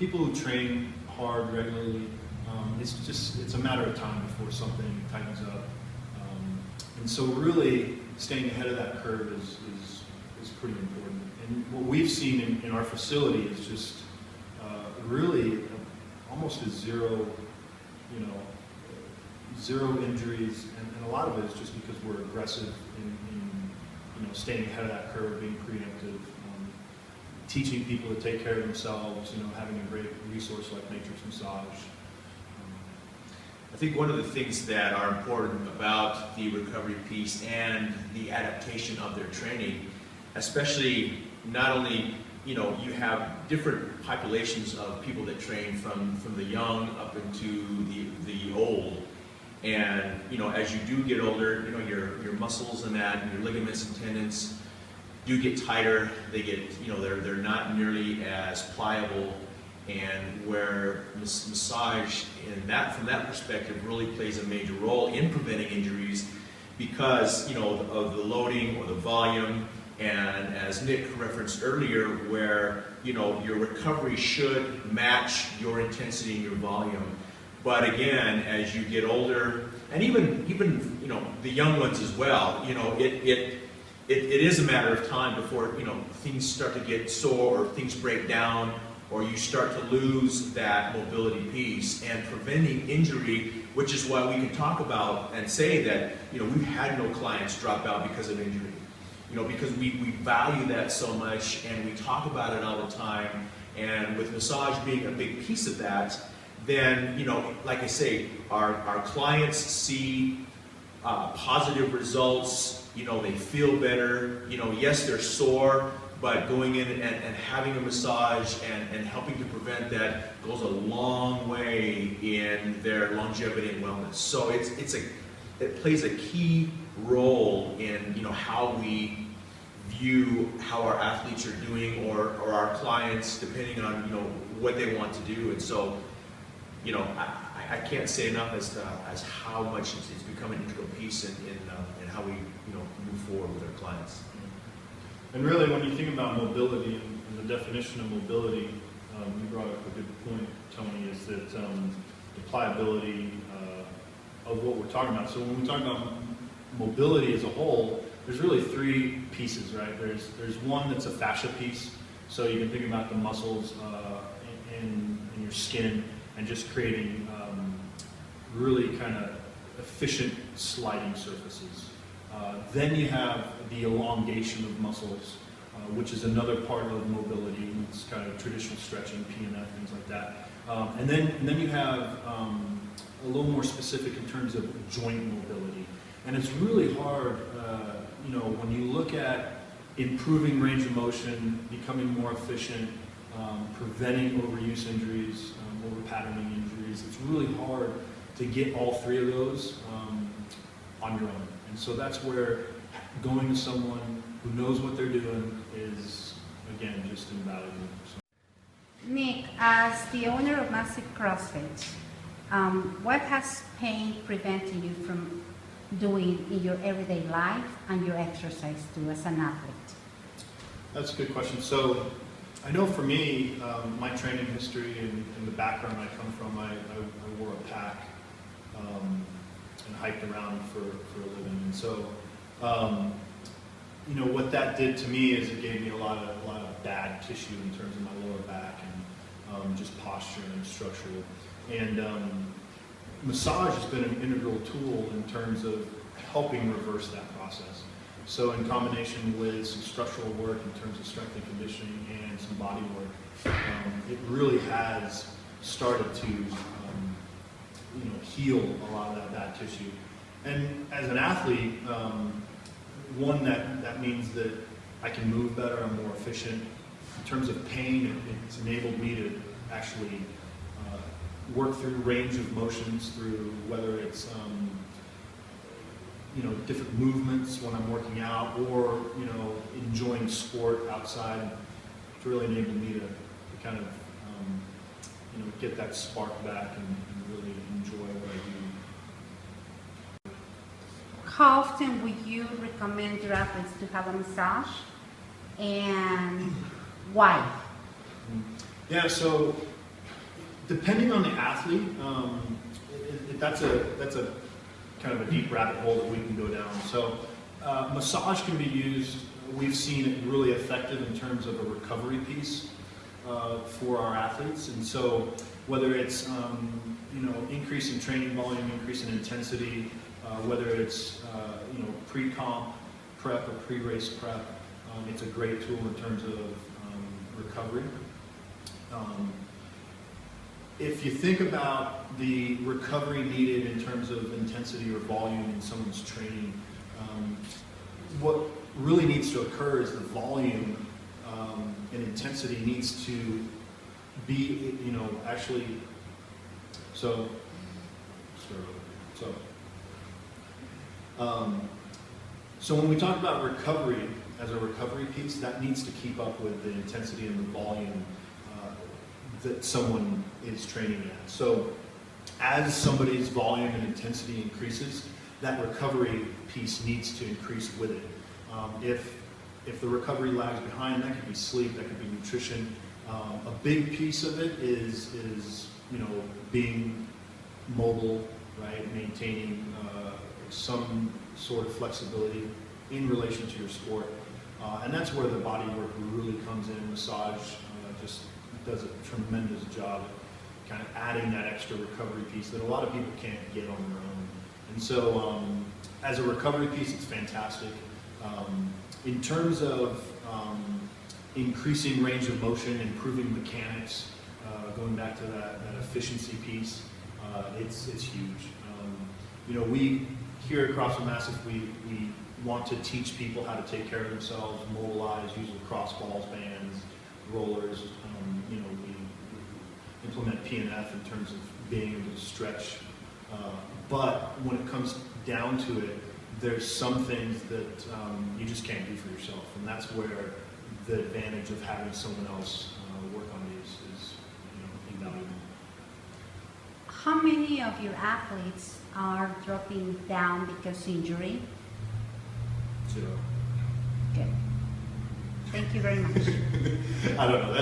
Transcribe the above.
people who train hard regularly, it's a matter of time before something tightens up. And so really staying ahead of that curve is pretty important. And what we've seen in our facility is just really almost a zero injuries, and a lot of it is just because we're aggressive in staying ahead of that curve, being preemptive, teaching people to take care of themselves, having a great resource like Matrix Massage. I think one of the things that are important about the recovery piece and the adaptation of their training, especially not only, you have different populations of people that train from the young up into the old. And, as you do get older, your muscles and that, and your ligaments and tendons do get tighter. They get, they're not nearly as pliable. And where massage, from that perspective, really plays a major role in preventing injuries because, of the loading or the volume. And as Nick referenced earlier, where, your recovery should match your intensity and your volume. But again, as you get older, and even the young ones as well, it is a matter of time before, things start to get sore or things break down, or you start to lose that mobility piece. And preventing injury, which is why we can talk about and say that, we've had no clients drop out because of injury. Because we value that so much and we talk about it all the time. And with massage being a big piece of that, then, like I say, our clients see positive results, they feel better, yes, they're sore, but going in and having a massage and helping to prevent that goes a long way in their longevity and wellness. So it plays a key role in how we view how our athletes are doing or our clients, depending on what they want to do. And so I can't say enough as how much it's become an integral piece in how we move forward with our clients. And really, when you think about mobility and the definition of mobility, you brought up a good point, Tony, is that the pliability of what we're talking about. So when we talk about mobility as a whole, there's really three pieces, right? There's one that's a fascia piece, so you can think about the muscles in your skin and just creating really kind of efficient sliding surfaces. Then you have the elongation of muscles, which is another part of mobility. It's kind of traditional stretching, PNF, things like that. And then you have a little more specific in terms of joint mobility. And it's really hard, when you look at improving range of motion, becoming more efficient, preventing overuse injuries, over-patterning injuries. It's really hard to get all three of those on your own. And so that's where going to someone who knows what they're doing is, again, just invaluable. So. Nick, as the owner of Massif CrossFit, what has pain prevented you from doing in your everyday life and your exercise too as an athlete? That's a good question. So I know for me, my training history and the background I come from, I wore a pack and hiked around for a living. And so, what that did to me is it gave me a lot of bad tissue in terms of my lower back and just posture and structural. And massage has been an integral tool in terms of helping reverse that process. So in combination with some structural work in terms of strength and conditioning and some body work, it really has started to heal a lot of that bad tissue. And as an athlete, one that means that I can move better, I'm more efficient. In terms of pain, it's enabled me to actually work through range of motions, through whether it's different movements when I'm working out, or enjoying sport outside. It's really enabled me to kind of get that spark back and really enjoy what I do. How often would you recommend your athletes to have a massage, and why? Yeah, so Depending on the athlete, that's a kind of a deep rabbit hole that we can go down. So massage can be used, we've seen it really effective in terms of a recovery piece for our athletes. And so whether it's increase in training volume, increase in intensity, whether it's pre-comp prep or pre-race prep, it's a great tool in terms of recovery. If you think about the recovery needed in terms of intensity or volume in someone's training, what really needs to occur is the volume and intensity needs to be, actually, so when we talk about recovery as a recovery piece, that needs to keep up with the intensity and the volume that someone is training at. So as somebody's volume and intensity increases, that recovery piece needs to increase with it. If the recovery lags behind, that could be sleep, that could be nutrition. A big piece of it is being mobile, right? Maintaining some sort of flexibility in relation to your sport. And that's where the body work really comes in. Massage just does a tremendous job at kind of adding that extra recovery piece that a lot of people can't get on their own. And so as a recovery piece, it's fantastic. In terms of increasing range of motion, improving mechanics, going back to that efficiency piece, it's huge. We here at CrossFit Massif, we want to teach people how to take care of themselves, mobilize, use lacrosse balls, bands, rollers. We implement PNF in terms of being able to stretch. But when it comes down to it, there's some things that you just can't do for yourself, and that's where the advantage of having someone else work on these is invaluable. How many of your athletes are dropping down because of injury? 0. Good. Thank you very much. I don't know.